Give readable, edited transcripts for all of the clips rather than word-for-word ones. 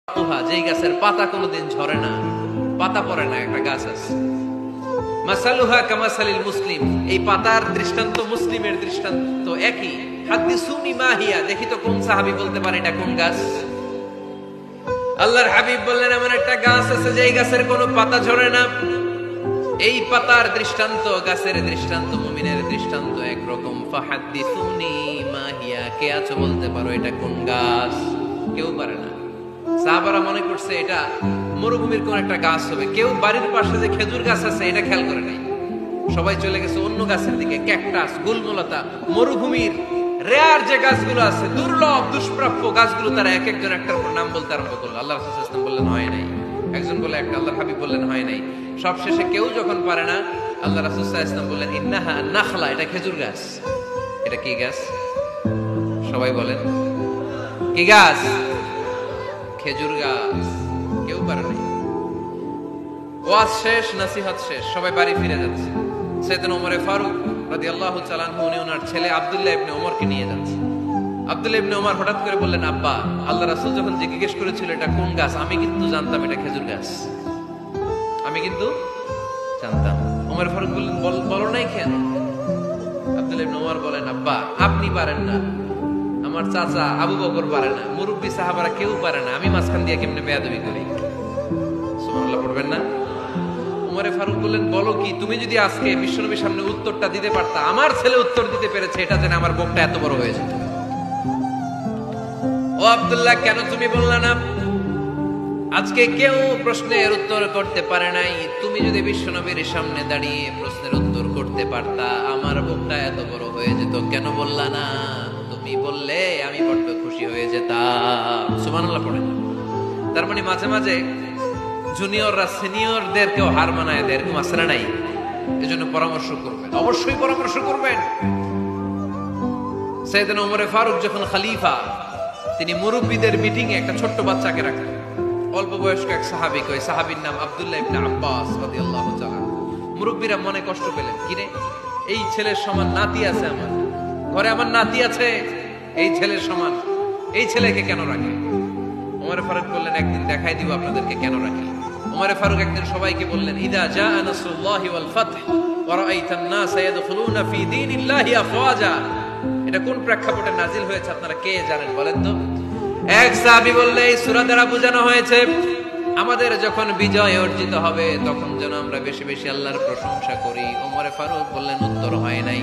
যেই গাছের পাতা কোনোদিন ঝরে না, পাতা পড়ে না, একটা গাছ আছে। মাসালুহা কামাসালিল মুসলিম, এই পাতার দৃষ্টান্ত মুসলিমের দৃষ্টান্ত একই। হাদিসুনি মাহিয়া, দেখি তো কোন সাহাবী বলতে পারে এটা কোন গাছ। আল্লাহর হাবিব বললেন এমন একটা গাছ আছে যেই গাছের কোনো পাতা ঝরে না। এই পাতার দৃষ্টান্ত, গাছের দৃষ্টান্ত, মুমিনের দৃষ্টান্ত একরকম। ফাহাদিসুনি মাহিয়া, কে আছো বলতে পারো এটা কোন গাছ? কেউ পারে না। সাহাবারা মনে করছে এটা মরুভূমির কোন একটা গাছ হবে। কেউ বাড়ির পাশে যে খেজুর গাছ আছে এটা খেয়াল করে নাই। সবাই চলে গেছে অন্য গাছের দিকে। ক্যাকটাস, গুলমলতা, মরুভূমির রেয়ার যে গাছগুলো আছে, দুর্লভ দুষ্প্রাপ্য গাছগুলো, তারা এক একজন একটার উপর নাম বলতে আরম্ভ করলো। আল্লাহ রাসূল সাল্লাল্লাহু আলাইহি ওয়াসাল্লাম বললেন হয় নাই। একজন বলে একটা, আল্লাহর হাবিব বললেন হয় নাই। সবশেষে কেউ যখন পারে না, আল্লাহ রাসূল সাল্লাল্লাহু আলাইহি ওয়াসাল্লাম বললেন ইন্নাহা নাখলা, এটা খেজুর গাছ। এটা কি গাছ? সবাই বলেন কি গাছ? খেজুর গাছ। কেউ পারে নাই। ওয়াজ শেষ, নসিহত শেষ, সবাই বাড়ি ফিরে যাচ্ছে। সাইয়েদনা ওমর ফারুক রাদিয়াল্লাহু তাআলা আনহু উনি ওনার ছেলে আব্দুল্লাহ ইবনে ওমরকে নিয়ে যাচ্ছে। আব্দুল্লাহ ইবনে ওমর হঠাৎ করে বললেন, আব্বা, আল্লাহ রাসূল যখন জিজ্ঞেস করেছিল এটা কোন গাছ, আমি কিন্তু জানতাম এটা খেজুর গাছ। আমি কিন্তু জানতাম। ওমর ফারুক বললেন, বলো নাই কেন? আব্দুল্লাহ ইবনে ওমর বলেন, আব্বা, আপনি পারেন না, আমার চাচা আবু বকর পারে না, মুরব্বী সাহাবারা কেউ পারে না, আমি মাঝখান দিয়ে কেমনে বেয়াদবি করি? সুবহানাল্লাহ পড়বেন না? ওমর ফারুক বললেন, বলো কি? তুমি যদি আজকে বিশ্বনবীর সামনে উত্তরটা দিতে পারতা, আমার ছেলে উত্তর দিতে পেরেছে, এটা জেনে আমার বুকটা এত বড় হয়ে যেত। ও আব্দুল্লাহ, কেন তুমি বললা না? আজকে কেউ প্রশ্নের উত্তর করতে পারে নাই, তুমি যদি বিশ্বনবীর সামনে দাঁড়িয়ে প্রশ্নের উত্তর করতে পারতা, আমার বুকটা এত বড় হয়ে যেত। কেন বললা না? তুমি বললে আমি বড্ড খুশি হয়ে যেতাম। সুবহানাল্লাহ পড়েন। তার মানে মাঝে মাঝে জুনিয়ররা সিনিয়রদেরকেও হার মানায় দেয়, এরকম আছে না নাই? এজন্য পরামর্শ করবেন, অবশ্যই পরামর্শ করবেন। সাইয়েদনা ওমর ফারুক যখন খলিফা, তিনি মুরব্বীদের মিটিং এ একটা ছোট্ট বাচ্চাকে রাখলেন, অল্প বয়স্ক এক সাহাবী। ওই সাহাবীর নাম আব্দুল্লাহ ইবনে আব্বাস রাদিয়াল্লাহু তাআলা। মুরব্বীরা মনে কষ্ট পেলেন, কিরে, এই ছেলের সমান নাতি আছে আমার ঘরে, আমার নাতি আছে, এই ছেলের সমান, এই ছেলেকে কেন রাখে? ওমর ফারুক বললেন, একদিন দেখাই দিব আপনাদেরকে কেন রাখি। ওমর ফারুক একদিন সবাইকে বললেন, ইদা জাআ নাসরুল্লাহি ওয়াল ফাতহ ওয়া রাআইতান নাসা ইয়াদখুলুনা ফি দীনিল্লাহি আফওয়াজা। এটা কোন প্রেক্ষাপটে নাজিল হয়েছে আপনারা কে জানেন বলেন তো? এক সাহাবী বললে, এই সূরা দ্বারা বোঝানো হয়েছে আমাদের যখন বিজয় অর্জিত হবে তখন যেন আমরা বেশি বেশি আল্লাহর প্রশংসা করি। ওমর ফারুক বললেন, উত্তর হয় নাই।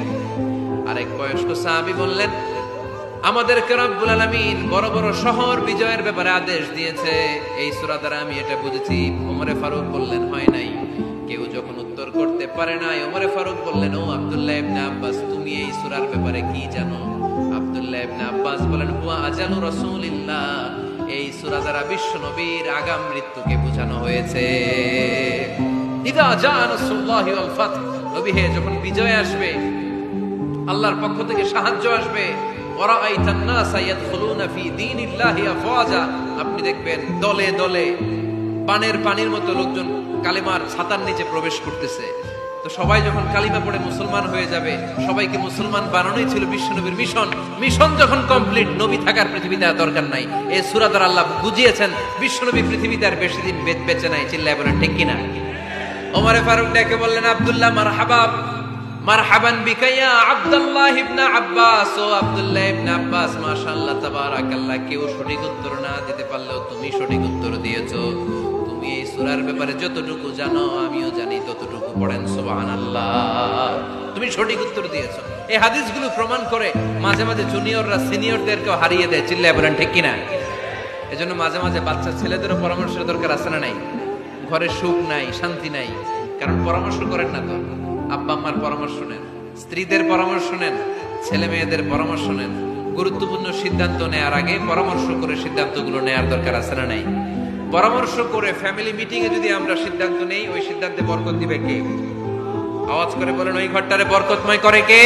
আরেক বয়স্ক সাহাবী বললেন, আমাদেরকে রব্বুল আলামিন বড় বড় শহর বিজয়ের ব্যাপারে আদেশ দিয়েছে, এই সূরা দ্বারা আমি এটা বুঝেছি। ওমর ফারুক বললেন, হয় নাই। কেউ যখন উত্তর করতে পারে না, ওমর ফারুক বললেন, ও আব্দুল্লাহ ইবনে আব্বাস, তুমি এই সূরার ব্যাপারে কি জানো? আব্দুল্লাহ ইবনে আব্বাস বলেন, হুয়া আজালু রাসূলিল্লাহ, এই সূরা দ্বারা বিশ্ব নবীর আগাম মৃত্যুকে বোঝানো হয়েছে। ইদা জাআ নাসরুল্লাহি ওয়াল ফাতহ, নবী হে, যখন বিজয় আসবে, আল্লাহর পক্ষ থেকে সাহায্য আসবে, ওয়ারাআইতান নাসা ইয়াদখুলুনা ফি দীনিল্লাহি আফওয়াজা, আপনি দেখবেন দলে দলে পানির মতো লোকজন কালিমার ছাতার নিচে প্রবেশ করতেছে। তো সবাই যখন কালিমা পড়ে মুসলমান হয়ে যাবে, সবাইকে মুসলমান বানানোই ছিল বিশ্বনবীর মিশন। মিশন যখন কমপ্লিট, নবী থাকার পৃথিবীতে আর দরকার নাই। এই সূরা দ্বারা আল্লাহ বুঝিয়েছেন বিশ্বনবী পৃথিবীতে আর বেশি দিন বেঁচে নাই। চিল্লায় বলেন ঠিক কিনা? ওমর ফারুক ডেকে বললেন, আব্দুল্লাহ, মারহাবা, মারহাবান বিকা ইয়া আব্দুল্লাহ ইবনে আব্বাস। ও আব্দুল্লাহ ইবনে আব্বাস, মাশাআল্লাহ, তাবারাকাল্লাহ। কেউ সঠিক উত্তর না দিতে পারলেও তুমি সঠিক উত্তর দিয়েছো। তুমি এই সূরার ব্যাপারে যতটুকু জানো আমিও জানি ততটুকু। পড়েন সুবহানাল্লাহ। তুমি সঠিক উত্তর দিয়েছো। এই হাদিসগুলো প্রমাণ করে মাঝে মাঝে জুনিয়ররা সিনিয়রদেরকেও হারিয়ে দেয়। চিল্লায় বলেন ঠিক কিনা? এজন্য মাঝে মাঝে বাচ্চা ছেলেদেরও পরামর্শের দরকার আছে না নাই? ঘরে সুখ নাই, শান্তি নাই, কারণ পরামর্শ করেন না তো। আব্বা আম্মার পরামর্শ নেন, স্ত্রীদের পরামর্শ নেন, ছেলে মেয়েদের পরামর্শ নেন। গুরুত্বপূর্ণ সিদ্ধান্ত নেওয়ার আগে পরামর্শ করে সিদ্ধান্তগুলো নেওয়ার দরকার আছে না নাই? পরামর্শ করে ফ্যামিলি মিটিং এ যদি আমরা সিদ্ধান্ত নেই, ওই সিদ্ধান্তে বরকত দিবে কে? আওয়াজ করে বলেন, ওই ঘরটারে বরকতময় করে কে?